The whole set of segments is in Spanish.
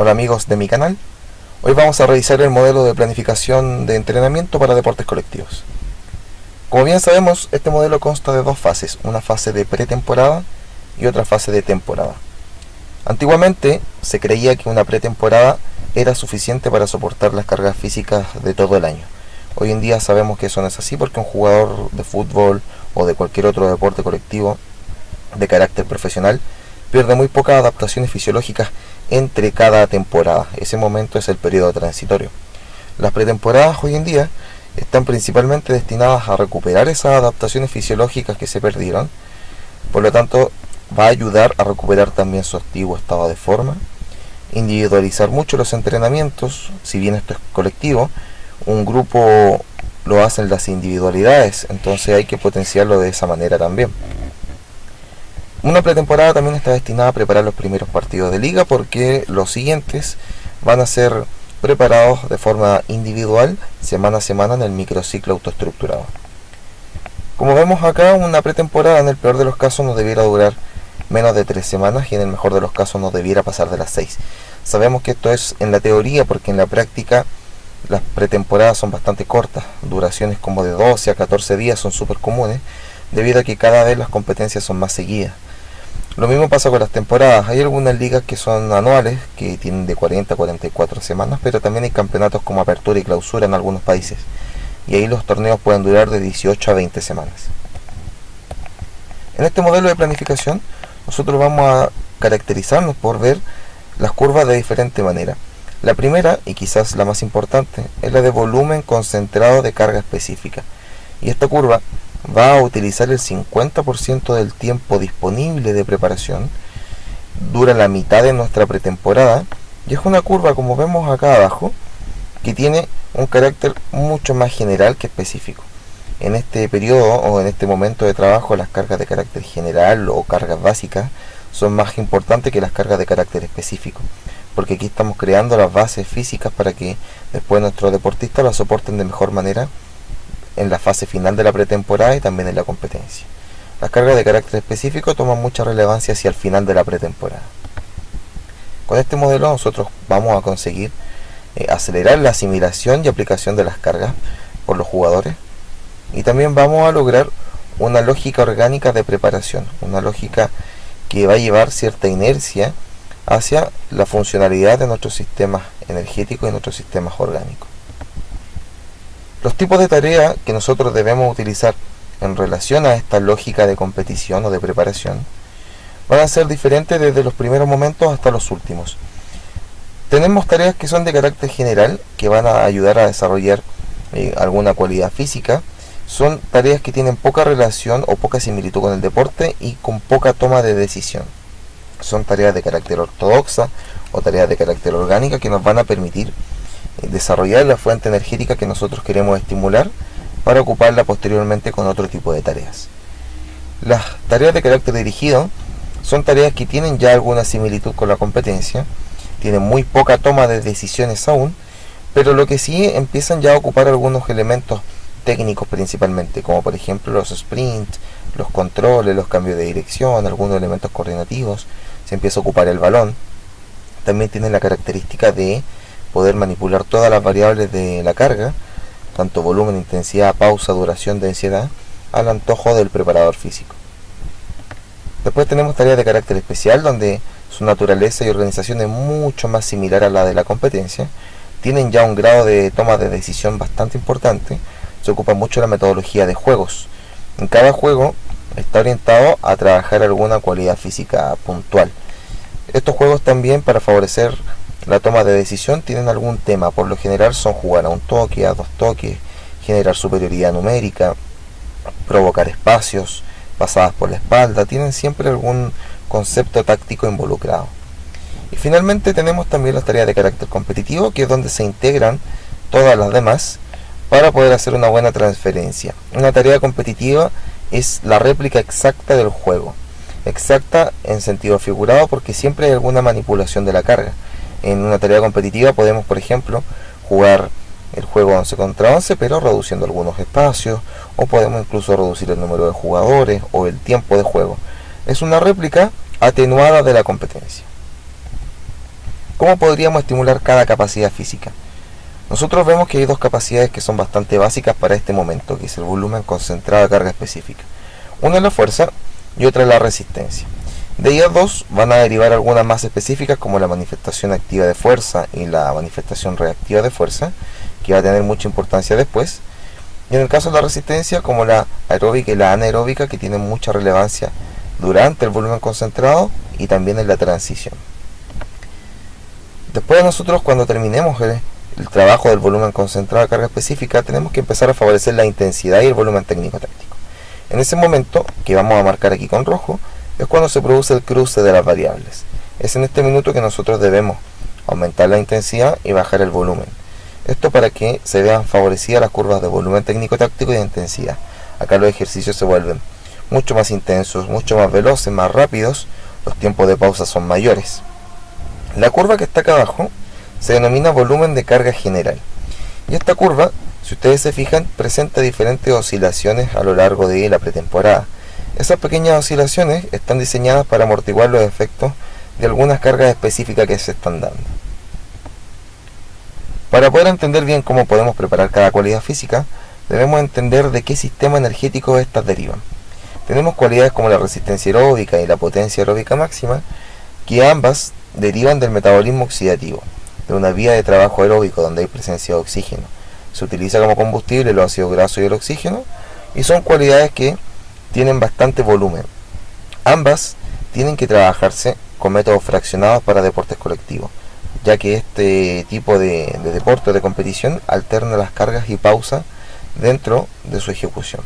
Hola amigos de mi canal, hoy vamos a revisar el modelo de planificación de entrenamiento para deportes colectivos. Como bien sabemos, este modelo consta de dos fases, una fase de pretemporada y otra fase de temporada. Antiguamente se creía que una pretemporada era suficiente para soportar las cargas físicas de todo el año. Hoy en día sabemos que eso no es así porque un jugador de fútbol o de cualquier otro deporte colectivo de carácter profesional pierde muy pocas adaptaciones fisiológicas entre cada temporada. Ese momento es el periodo transitorio. Las pretemporadas hoy en día están principalmente destinadas a recuperar esas adaptaciones fisiológicas que se perdieron. Por lo tanto, va a ayudar a recuperar también su antiguo estado de forma, individualizar mucho los entrenamientos. Si bien esto es colectivo, un grupo lo hacen las individualidades, entonces hay que potenciarlo de esa manera también. Una pretemporada también está destinada a preparar los primeros partidos de liga, porque los siguientes van a ser preparados de forma individual semana a semana en el microciclo autoestructurado. Como vemos acá, una pretemporada en el peor de los casos no debiera durar menos de 3 semanas y en el mejor de los casos no debiera pasar de las 6. Sabemos que esto es en la teoría, porque en la práctica las pretemporadas son bastante cortas, duraciones como de 12 a 14 días son súper comunes, debido a que cada vez las competencias son más seguidas. Lo mismo pasa con las temporadas. Hay algunas ligas que son anuales, que tienen de 40 a 44 semanas, pero también hay campeonatos como apertura y clausura en algunos países, y ahí los torneos pueden durar de 18 a 20 semanas. En este modelo de planificación nosotros vamos a caracterizarnos por ver las curvas de diferente manera. La primera, y quizás la más importante, es la de volumen concentrado de carga específica, y esta curva va a utilizar el 50% del tiempo disponible de preparación, dura la mitad de nuestra pretemporada, y es una curva, como vemos acá abajo, que tiene un carácter mucho más general que específico. En este periodo o en este momento de trabajo, las cargas de carácter general o cargas básicas son más importantes que las cargas de carácter específico, porque aquí estamos creando las bases físicas para que después nuestros deportistas las soporten de mejor manera en la fase final de la pretemporada y también en la competencia. Las cargas de carácter específico toman mucha relevancia hacia el final de la pretemporada. Con este modelo nosotros vamos a conseguir acelerar la asimilación y aplicación de las cargas por los jugadores, y también vamos a lograr una lógica orgánica de preparación, una lógica que va a llevar cierta inercia hacia la funcionalidad de nuestros sistemas energéticos y nuestros sistemas orgánicos. Los tipos de tareas que nosotros debemos utilizar en relación a esta lógica de competición o de preparación van a ser diferentes desde los primeros momentos hasta los últimos. Tenemos tareas que son de carácter general, que van a ayudar a desarrollar alguna cualidad física. Son tareas que tienen poca relación o poca similitud con el deporte y con poca toma de decisión. Son tareas de carácter ortodoxa o tareas de carácter orgánica que nos van a permitir desarrollar la fuente energética que nosotros queremos estimular para ocuparla posteriormente con otro tipo de tareas. Las tareas de carácter dirigido son tareas que tienen ya alguna similitud con la competencia, tienen muy poca toma de decisiones aún, pero lo que sí empiezan ya a ocupar algunos elementos técnicos principalmente, como por ejemplo los sprints, los controles, los cambios de dirección, algunos elementos coordinativos. Se empieza a ocupar el balón. También tienen la característica de poder manipular todas las variables de la carga, tanto volumen, intensidad, pausa, duración, densidad, al antojo del preparador físico. Después tenemos tareas de carácter especial, donde su naturaleza y organización es mucho más similar a la de la competencia. Tienen ya un grado de toma de decisión bastante importante. Se ocupa mucho la metodología de juegos. En cada juego está orientado a trabajar alguna cualidad física puntual. Estos juegos también, para favorecer la toma de decisión, tienen algún tema. Por lo general son jugar a un toque, a 2 toques, generar superioridad numérica, provocar espacios, pasadas por la espalda. Tienen siempre algún concepto táctico involucrado. Y finalmente tenemos también las tareas de carácter competitivo, que es donde se integran todas las demás para poder hacer una buena transferencia. Una tarea competitiva es la réplica exacta del juego, exacta en sentido figurado, porque siempre hay alguna manipulación de la carga. En una tarea competitiva podemos, por ejemplo, jugar el juego 11 contra 11, pero reduciendo algunos espacios, o podemos incluso reducir el número de jugadores o el tiempo de juego. Es una réplica atenuada de la competencia. ¿Cómo podríamos estimular cada capacidad física? Nosotros vemos que hay dos capacidades que son bastante básicas para este momento, que es el volumen concentrado de carga específica. Una es la fuerza y otra es la resistencia. De ellas dos van a derivar algunas más específicas, como la manifestación activa de fuerza y la manifestación reactiva de fuerza, que va a tener mucha importancia después. Y en el caso de la resistencia, como la aeróbica y la anaeróbica, que tienen mucha relevancia durante el volumen concentrado y también en la transición. Después nosotros, cuando terminemos el trabajo del volumen concentrado de carga específica, tenemos que empezar a favorecer la intensidad y el volumen técnico-táctico. En ese momento, que vamos a marcar aquí con rojo, es cuando se produce el cruce de las variables. Es en este minuto que nosotros debemos aumentar la intensidad y bajar el volumen. Esto para que se vean favorecidas las curvas de volumen técnico-táctico y de intensidad. Acá los ejercicios se vuelven mucho más intensos, mucho más veloces, más rápidos, los tiempos de pausa son mayores. La curva que está acá abajo se denomina volumen de carga general. Y esta curva, si ustedes se fijan, presenta diferentes oscilaciones a lo largo de la pretemporada. Esas pequeñas oscilaciones están diseñadas para amortiguar los efectos de algunas cargas específicas que se están dando. Para poder entender bien cómo podemos preparar cada cualidad física, debemos entender de qué sistema energético estas derivan. Tenemos cualidades como la resistencia aeróbica y la potencia aeróbica máxima, que ambas derivan del metabolismo oxidativo, de una vía de trabajo aeróbico donde hay presencia de oxígeno. Se utiliza como combustible el ácido graso y el oxígeno, y son cualidades que tienen bastante volumen. Ambas tienen que trabajarse con métodos fraccionados para deportes colectivos, ya que este tipo de deporte de competición alterna las cargas y pausa dentro de su ejecución.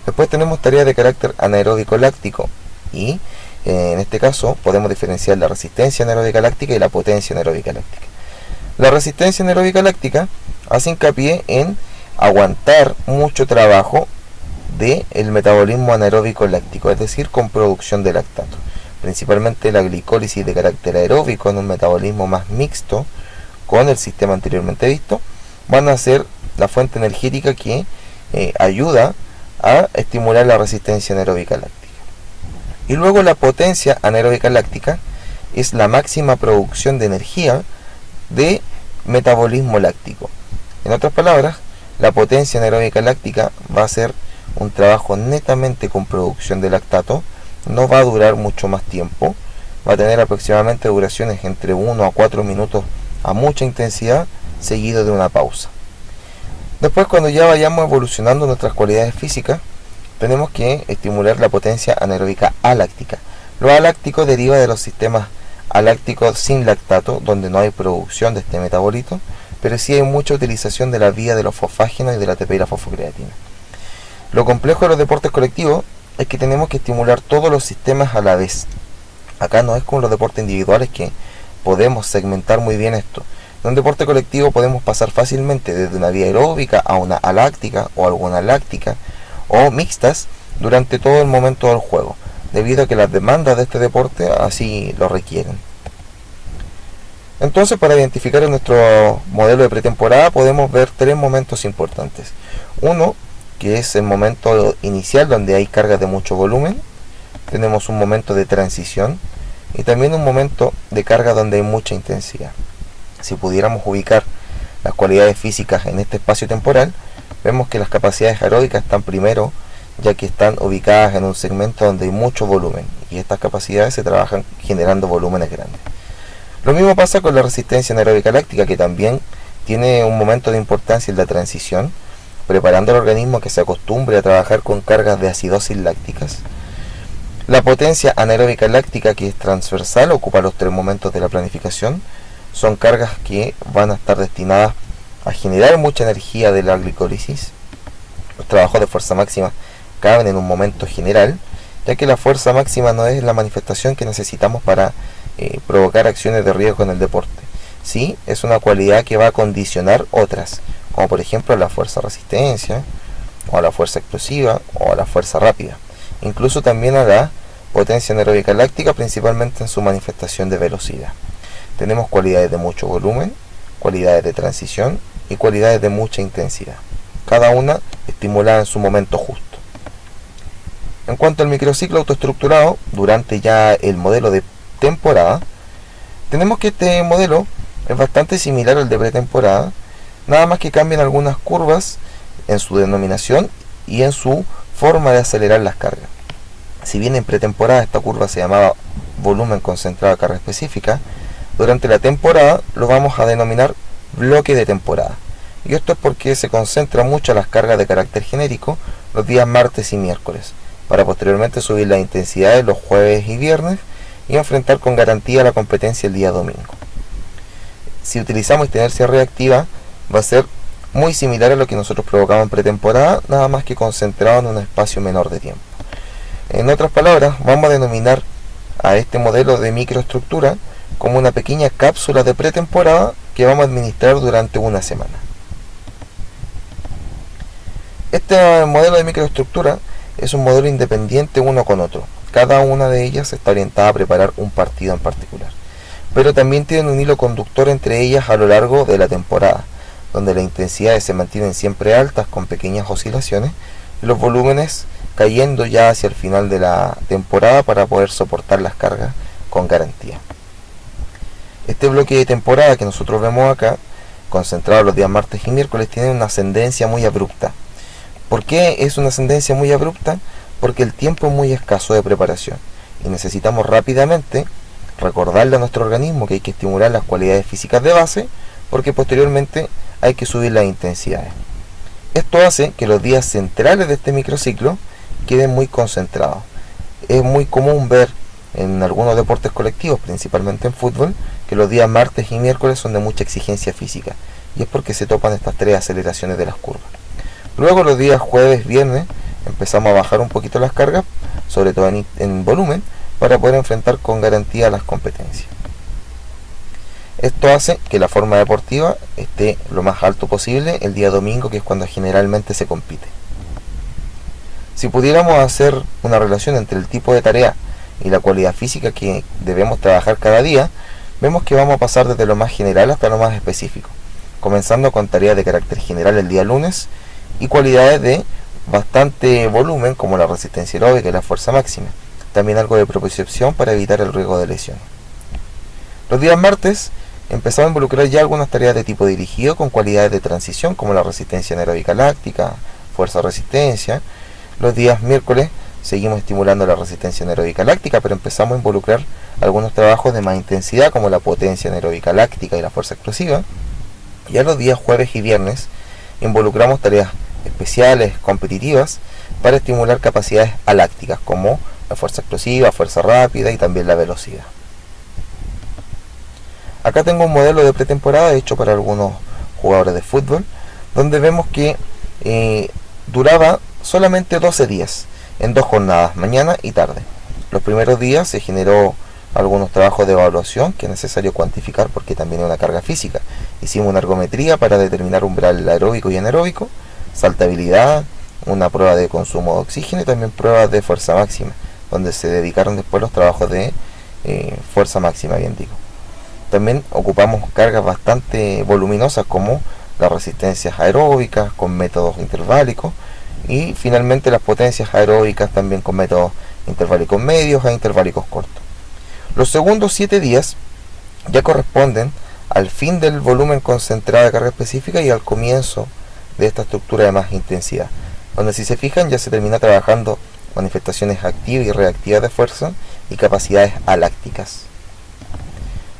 Después tenemos tareas de carácter anaeróbico láctico, y en este caso podemos diferenciar la resistencia anaeróbica láctica y la potencia anaeróbica láctica. La resistencia anaeróbica láctica hace hincapié en aguantar mucho trabajo del metabolismo anaeróbico láctico, es decir, con producción de lactato. Principalmente la glicólisis de carácter aeróbico en un metabolismo más mixto con el sistema anteriormente visto, van a ser la fuente energética que ayuda a estimular la resistencia anaeróbica láctica. Y luego la potencia anaeróbica láctica es la máxima producción de energía de metabolismo láctico. En otras palabras, la potencia anaeróbica láctica va a ser un trabajo netamente con producción de lactato, no va a durar mucho más tiempo, va a tener aproximadamente duraciones entre 1 a 4 minutos a mucha intensidad, seguido de una pausa. Después, cuando ya vayamos evolucionando nuestras cualidades físicas, tenemos que estimular la potencia anaeróbica aláctica. Lo aláctico deriva de los sistemas alácticos sin lactato, donde no hay producción de este metabolito, pero sí hay mucha utilización de la vía de los fosfágenos y de la ATP y la fosfocreatina. Lo complejo de los deportes colectivos es que tenemos que estimular todos los sistemas a la vez. Acá no es como los deportes individuales que podemos segmentar muy bien esto. En un deporte colectivo podemos pasar fácilmente desde una vía aeróbica a una aláctica o alguna láctica o mixtas durante todo el momento del juego, debido a que las demandas de este deporte así lo requieren. Entonces, para identificar en nuestro modelo de pretemporada podemos ver tres momentos importantes. Uno, que es el momento inicial donde hay cargas de mucho volumen. Tenemos un momento de transición y también un momento de carga donde hay mucha intensidad. Si pudiéramos ubicar las cualidades físicas en este espacio temporal, vemos que las capacidades aeróbicas están primero, ya que están ubicadas en un segmento donde hay mucho volumen, y estas capacidades se trabajan generando volúmenes grandes. Lo mismo pasa con la resistencia anaeróbica láctica, que también tiene un momento de importancia en la transición, preparando al organismo que se acostumbre a trabajar con cargas de acidosis lácticas. La potencia anaeróbica láctica, que es transversal, ocupa los tres momentos de la planificación. Son cargas que van a estar destinadas a generar mucha energía de la glicólisis. Los trabajos de fuerza máxima caben en un momento general, ya que la fuerza máxima no es la manifestación que necesitamos para provocar acciones de riesgo en el deporte. Sí, es una cualidad que va a condicionar otras, como por ejemplo la fuerza resistencia, o a la fuerza explosiva, o a la fuerza rápida. Incluso también a la potencia anaeróbica láctica, principalmente en su manifestación de velocidad. Tenemos cualidades de mucho volumen, cualidades de transición y cualidades de mucha intensidad, cada una estimulada en su momento justo. En cuanto al microciclo autoestructurado, durante ya el modelo de temporada, Tenemos que este modelo es bastante similar al de pretemporada, nada más que cambian algunas curvas en su denominación y en su forma de acelerar las cargas. Si bien en pretemporada esta curva se llamaba volumen concentrado de carga específica, durante la temporada lo vamos a denominar bloque de temporada. Y esto es porque se concentra mucho las cargas de carácter genérico los días martes y miércoles, para posteriormente subir la intensidad de los jueves y viernes y enfrentar con garantía la competencia el día domingo. Si utilizamos inercia reactiva, va a ser muy similar a lo que nosotros provocamos en pretemporada, nada más que concentrado en un espacio menor de tiempo. En otras palabras, vamos a denominar a este modelo de microestructura como una pequeña cápsula de pretemporada que vamos a administrar durante una semana. Este modelo de microestructura es un modelo independiente uno con otro. Cada una de ellas está orientada a preparar un partido en particular, pero también tienen un hilo conductor entre ellas a lo largo de la temporada, donde las intensidades se mantienen siempre altas con pequeñas oscilaciones y los volúmenes cayendo ya hacia el final de la temporada para poder soportar las cargas con garantía. Este bloque de temporada que nosotros vemos acá, concentrado los días martes y miércoles, tiene una ascendencia muy abrupta. ¿Por qué es una ascendencia muy abrupta? Porque el tiempo es muy escaso de preparación y necesitamos rápidamente recordarle a nuestro organismo que hay que estimular las cualidades físicas de base, porque posteriormente hay que subir las intensidades. Esto hace que los días centrales de este microciclo queden muy concentrados. Es muy común ver en algunos deportes colectivos, principalmente en fútbol, que los días martes y miércoles son de mucha exigencia física, y es porque se topan estas tres aceleraciones de las curvas. Luego los días jueves, viernes, empezamos a bajar un poquito las cargas, sobre todo en volumen, para poder enfrentar con garantía las competencias. Esto hace que la forma deportiva esté lo más alto posible el día domingo, que es cuando generalmente se compite. Si pudiéramos hacer una relación entre el tipo de tarea y la cualidad física que debemos trabajar cada día, vemos que vamos a pasar desde lo más general hasta lo más específico, comenzando con tareas de carácter general el día lunes y cualidades de bastante volumen como la resistencia aeróbica y la fuerza máxima, también algo de propiocepción para evitar el riesgo de lesión. Los días martes empezamos a involucrar ya algunas tareas de tipo dirigido con cualidades de transición como la resistencia anaeróbica láctica, fuerza resistencia. Los días miércoles seguimos estimulando la resistencia anaeróbica láctica, pero empezamos a involucrar algunos trabajos de más intensidad como la potencia anaeróbica láctica y la fuerza explosiva. Y a los días jueves y viernes involucramos tareas especiales, competitivas, para estimular capacidades alácticas como la fuerza explosiva, fuerza rápida y también la velocidad. Acá tengo un modelo de pretemporada hecho para algunos jugadores de fútbol, donde vemos que duraba solamente 12 días, en 2 jornadas, mañana y tarde. Los primeros días se generó algunos trabajos de evaluación que es necesario cuantificar porque también es una carga física. Hicimos una ergometría para determinar umbral aeróbico y anaeróbico, saltabilidad, una prueba de consumo de oxígeno y también pruebas de fuerza máxima, donde se dedicaron después los trabajos de fuerza máxima, bien digo. También ocupamos cargas bastante voluminosas como las resistencias aeróbicas con métodos interválicos y finalmente las potencias aeróbicas también con métodos interválicos medios e interválicos cortos. Los segundos 7 días ya corresponden al fin del volumen concentrado de carga específica y al comienzo de esta estructura de más intensidad, donde si se fijan ya se termina trabajando manifestaciones activas y reactivas de fuerza y capacidades alácticas.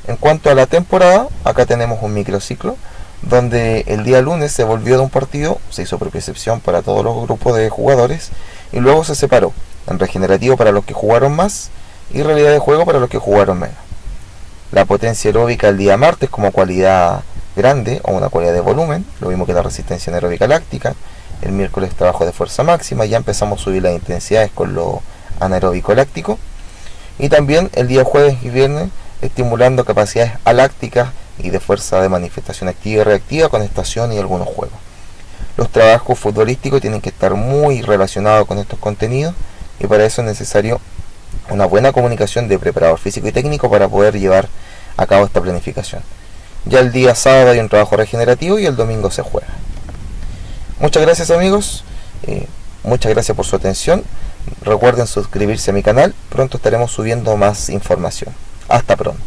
En cuanto a la temporada, acá tenemos un microciclo donde el día lunes se volvió de un partido, se hizo propiocepción para todos los grupos de jugadores y luego se separó en regenerativo para los que jugaron más y realidad de juego para los que jugaron menos. La potencia aeróbica el día martes como cualidad grande o una cualidad de volumen, lo mismo que la resistencia anaeróbica láctica. El miércoles trabajo de fuerza máxima, ya empezamos a subir las intensidades con lo anaeróbico láctico. Y también el día jueves y viernes estimulando capacidades alácticas y de fuerza de manifestación activa y reactiva con estación y algunos juegos. Los trabajos futbolísticos tienen que estar muy relacionados con estos contenidos y para eso es necesario una buena comunicación de preparador físico y técnico para poder llevar a cabo esta planificación. Ya el día sábado hay un trabajo regenerativo y el domingo se juega. Muchas gracias amigos, muchas gracias por su atención. Recuerden suscribirse a mi canal, pronto estaremos subiendo más información. Hasta pronto.